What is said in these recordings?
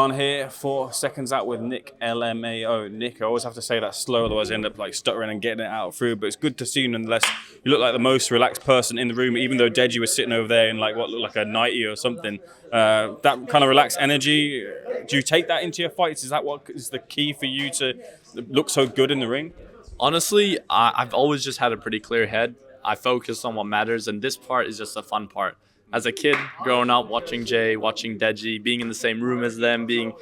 Adan here for Seconds Out with Nichlmao. Nick, I always have to say that slow, otherwise I end up like stuttering and getting it out through. But it's good to see you nonetheless. You look like the most relaxed person in the room, even though Deji was sitting over there in like what looked like a 90 or something. That kind of relaxed energy, do you take that into your fights? Is that what is the key for you to look so good in the ring? Honestly, I've always just had a pretty clear head. I focus on what matters, and this part is just the fun part. As a kid, growing up, watching Jay, watching Deji, being in the same room as them, being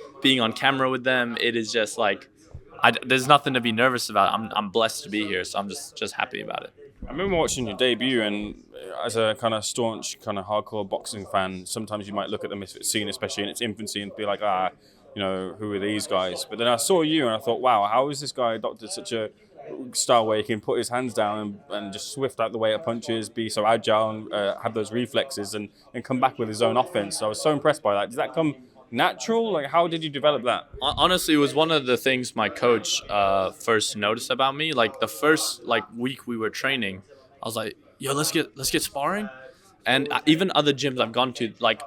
on camera with them, it is just like, there's nothing to be nervous about. I'm blessed to be here, so I'm just happy about it. I remember watching your debut, and as a kind of staunch, kind of hardcore boxing fan, sometimes you might look at the Misfit scene, especially in its infancy, and be like, who are these guys? But then I saw you, and I thought, wow, how is this guy adopted such a style where he can put his hands down and just swift out the way of punches, be so agile and have those reflexes and come back with his own offense. So I was so impressed by that. Did that come natural? Like, how did you develop that? Honestly, it was one of the things my coach first noticed about me. Like the first week we were training, I was like, yo, let's get sparring. And even other gyms I've gone to, like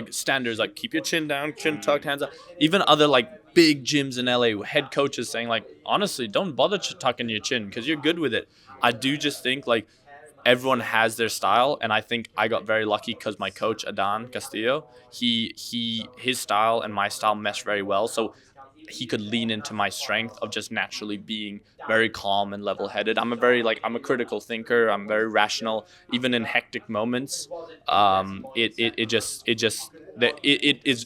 standards, like keep your chin down, chin tucked, hands up. Even other big gyms in LA, head coaches saying honestly, don't bother tucking your chin because you're good with it. I do just think everyone has their style, and I think I got very lucky because my coach Adan Castillo, his style and my style meshed very well. So he could lean into my strength of just naturally being very calm and level-headed. I'm a critical thinker. I'm very rational. Even in hectic moments, it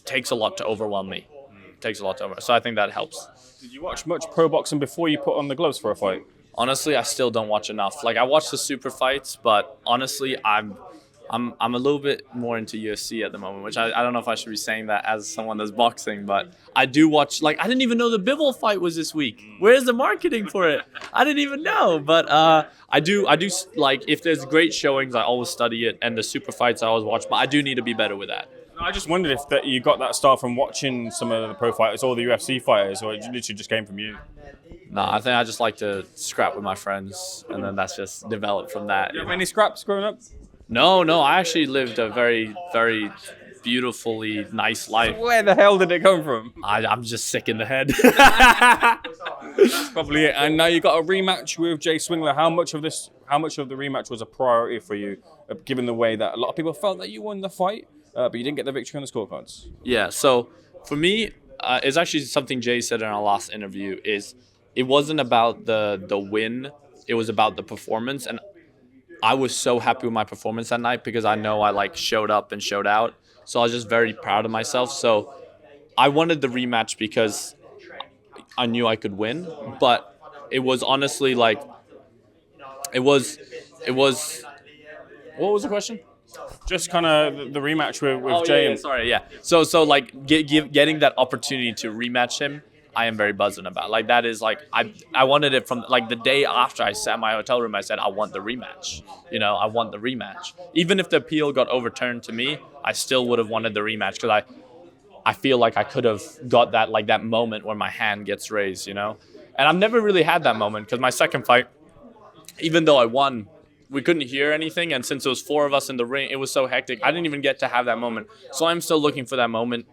takes a lot to overwhelm me. It takes a lot to overwhelm. So I think that helps. Did you watch much pro boxing before you put on the gloves for a fight? Honestly, I still don't watch enough. I watch the super fights, but honestly, I'm a little bit more into UFC at the moment, which I don't know if I should be saying that as someone that's boxing, but I do watch, I didn't even know the Bivol fight was this week. Where's the marketing for it? I didn't even know, but I do if there's great showings, I always study it, and the super fights I always watch, but I do need to be better with that. I just wondered if that you got that style from watching some of the pro fighters or the UFC fighters, or it literally just came from you. No, I think I just like to scrap with my friends, and then that's just developed from that. You have any scraps growing up? No, I actually lived a very, very beautifully nice life. Where the hell did it come from? I'm just sick in the head. That's probably it. And now you got a rematch with Jay Swingler. How much of the rematch was a priority for you, given the way that a lot of people felt that you won the fight, but you didn't get the victory on the scorecards? Yeah, so for me, it's actually something Jay said in our last interview, is it wasn't about the win, it was about the performance. And I was so happy with my performance that night because I know I showed up and showed out. So I was just very proud of myself. So I wanted the rematch because I knew I could win, but it was honestly it was what was the question? Just kind of the rematch with Jay. Yeah, sorry, yeah. So getting that opportunity to rematch him, I am very buzzing about. That is I wanted it from the day after I sat in my hotel room. I said I want the rematch. I want the rematch. Even if the appeal got overturned to me, I still would have wanted the rematch because I feel like I could have got that that moment where my hand gets raised. And I've never really had that moment because my second fight, even though I won, we couldn't hear anything, and since it was 4 of us in the ring, it was so hectic. I didn't even get to have that moment. So I'm still looking for that moment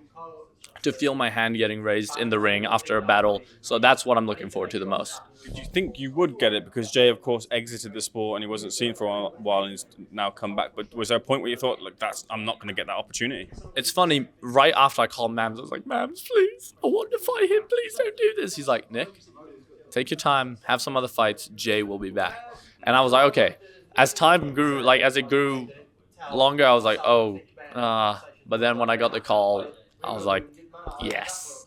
to feel my hand getting raised in the ring after a battle. So that's what I'm looking forward to the most. Did you think you would get it? Because Jay, of course, exited the sport and he wasn't seen for a while and he's now come back. But was there a point where you thought, I'm not going to get that opportunity? It's funny, right after I called Mams, I was like, Mams, please, I want to fight him. Please don't do this. He's like, Nick, take your time, have some other fights. Jay will be back. And I was like, okay. As time grew, as it grew longer, I was like, but then when I got the call, I was like, yes.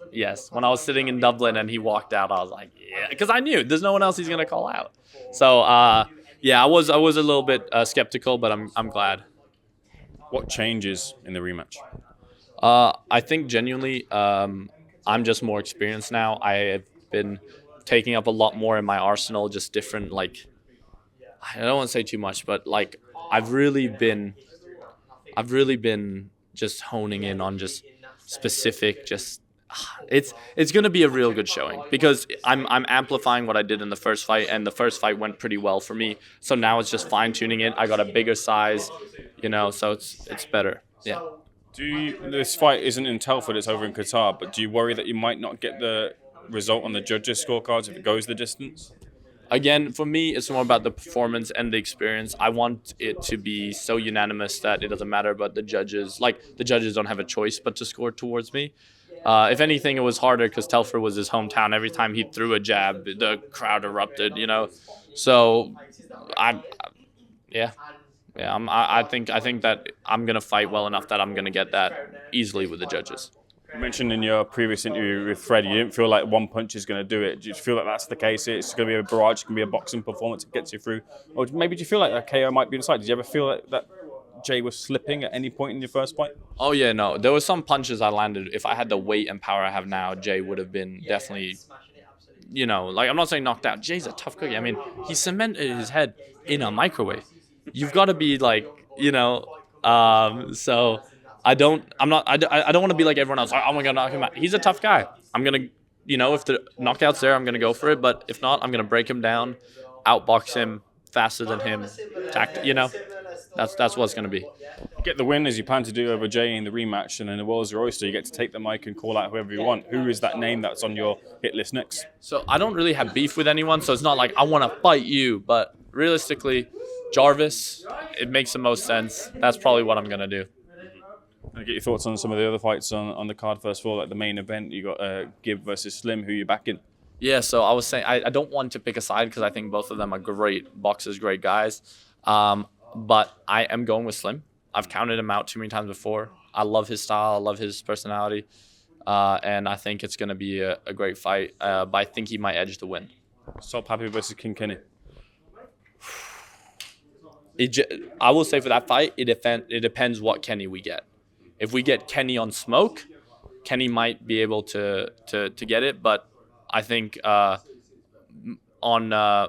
When I was sitting in Dublin and he walked out, I was like, yeah, because I knew there's no one else he's gonna call out. So I was a little bit skeptical, but I'm glad. What changes in the rematch? I think genuinely, I'm just more experienced now. I have been taking up a lot more in my arsenal, just different I don't want to say too much, but I've really been just honing in on just specific, it's going to be a real good showing because I'm amplifying what I did in the first fight, and the first fight went pretty well for me. So now it's just fine tuning it. I got a bigger size, so it's better. Yeah. This fight isn't in Telford, it's over in Qatar, but do you worry that you might not get the result on the judges' scorecards if it goes the distance? Again, for me, it's more about the performance and the experience. I want it to be so unanimous that it doesn't matter, but the judges don't have a choice but to score towards me. If anything, it was harder because Telford was his hometown. Every time he threw a jab, the crowd erupted, So, I think that I'm gonna fight well enough that I'm gonna get that easily with the judges. You mentioned in your previous interview with Fred, you didn't feel like one punch is going to do it. Do you feel like that's the case? It's going to be a barrage, it's going to be a boxing performance that gets you through? Or maybe do you feel like a KO might be inside? Did you ever feel like that Jay was slipping at any point in your first fight? Oh, yeah, no. There were some punches I landed. If I had the weight and power I have now, Jay would have been definitely, I'm not saying knocked out. Jay's a tough cookie. I mean, he cemented his head in a microwave. You've got to be so... I don't want to be like everyone else. I'm going to knock him out. He's a tough guy. I'm going to, if the knockout's there, I'm going to go for it. But if not, I'm going to break him down, outbox him faster than him. That's what it's going to be. Get the win as you plan to do over Jay in the rematch, and then the world's your oyster. You get to take the mic and call out whoever you want. Who is that name that's on your hit list next? So I don't really have beef with anyone, so it's not like I want to fight you. But realistically, Jarvis, it makes the most sense. That's probably what I'm going to do. Get your thoughts on some of the other fights on the card first of all, like the main event. You got Gib versus Slim. Who you backing? Yeah, so I was saying I don't want to pick a side because I think both of them are great boxers, great guys. But I am going with Slim. I've counted him out too many times before. I love his style. I love his personality. And I think it's going to be a great fight. But I think he might edge the win. Salt Papi versus King Kenny. I will say for that fight, it depends what Kenny we get. If we get Kenny on smoke, Kenny might be able to get it. But I think on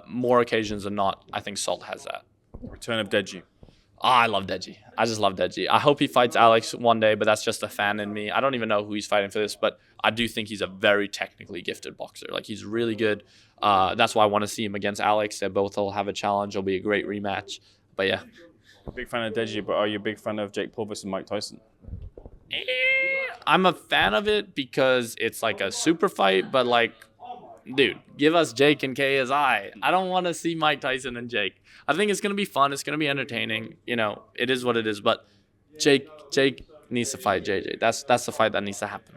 more occasions than not, I think Salt has that. Return of Deji. I love Deji. I just love Deji. I hope he fights Alex one day, but that's just a fan in me. I don't even know who he's fighting for this, but I do think he's a very technically gifted boxer. Like, he's really good. That's why I want to see him against Alex. They both will have a challenge. It'll be a great rematch. But yeah. Big fan of Deji, but are you a big fan of Jake Paul versus Mike Tyson? I'm a fan of it because it's like a super fight, but dude, give us Jake and KSI. I don't want to see Mike Tyson and Jake. I think it's going to be fun. It's going to be entertaining. It is what it is, but Jake needs to fight JJ. That's the fight that needs to happen.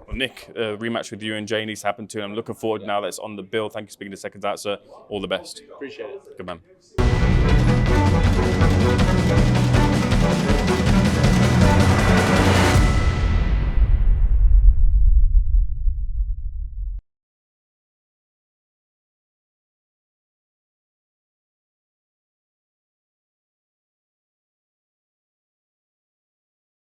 Well, Nick, a rematch with you and Jay needs to happen too. I'm looking forward now that's on the bill. Thank you for speaking to Seconds Out, sir. All the best. Appreciate it. Good man.